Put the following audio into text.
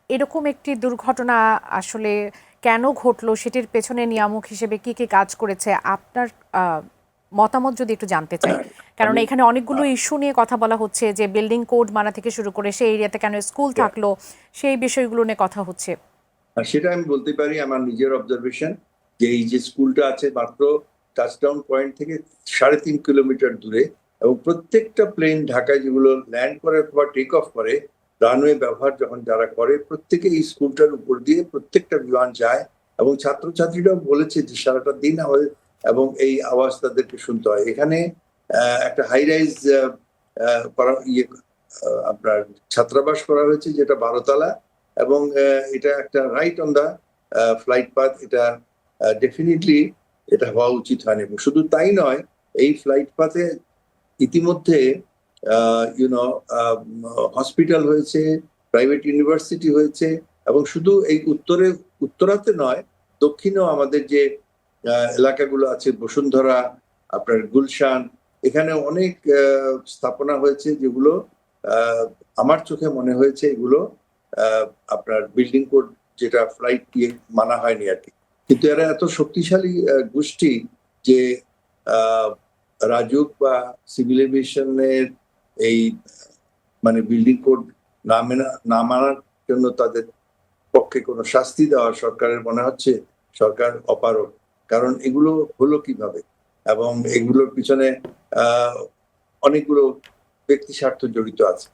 এরকম একটি দুর্ঘটনা আসলে কেন ঘটলো সেটির পেছনে নিয়ামক হিসেবে কি কি কাজ করেছে আপনার মতামত যদি একটু জানতে চাই। কারণ আমি এখানে অনেকগুলো ইস্যু নিয়ে কথা বলা হচ্ছে যে বিল্ডিং কোড মানা থেকে শুরু করে সেই এরিয়াতে কেন স্কুল থাকলো, সেই বিষয়গুলো নিয়ে কথা হচ্ছে। সেটা আমি বলতে পারি আমার নিজের অবজারভেশন যে এই যে স্কুলটা আছে মাত্র টাচডাউন পয়েন্ট থেকে 3.5 কিলোমিটার দূরে, এবং প্রত্যেকটা প্লেন ঢাকায় যেগুলো ল্যান্ড করার পর টেক অফ করে রানওয়ে ব্যবহার যখন যারা করে প্রত্যেকে এই স্কুলটার উপর দিয়ে প্রত্যেকটা বিমান যায়, এবং ছাত্রছাত্রীরাও বলেছে যে সারাটা দিন আমাদের এবং এই আওয়াজ তাদেরকে শুনতে হয়। এখানে একটা হাই রাইজ করা আপনার ছাত্রাবাস করা হয়েছে যেটা 12 তলা, এবং এটা একটা right on the flight path. এটা ডেফিনেটলি এটা হওয়া উচিত হয়নি। এবং শুধু তাই নয়, এই ফ্লাইট পাথে ইতিমধ্যে ইউনো হসপিটাল হয়েছে, প্রাইভেট ইউনিভার্সিটি হয়েছে, এবং শুধু এই উত্তরাতে নয়, দক্ষিণেও আমাদের যে এলাকাগুলো আছে বসুন্ধরা, আপনার গুলশান, এখানে অনেক স্থাপনা হয়েছে যেগুলো আমার চোখে মনে হয়েছে এগুলো আপনার বিল্ডিং কোড যেটা ফ্লাইট দিয়ে মানা হয়নি আর কি। কিন্তু এরা এত শক্তিশালী গোষ্ঠী যে রাজুক বা সিভিল এভিয়েশনের এই মানে বিল্ডিং কোড না মানার জন্য তাদের পক্ষে কোনো শাস্তি দেওয়া সরকারের মনে হচ্ছে সরকার অপারগ। কারণ এগুলো হলো কিভাবে, এবং এগুলোর পিছনে অনেকগুলো ব্যক্তি স্বার্থ জড়িত আছে।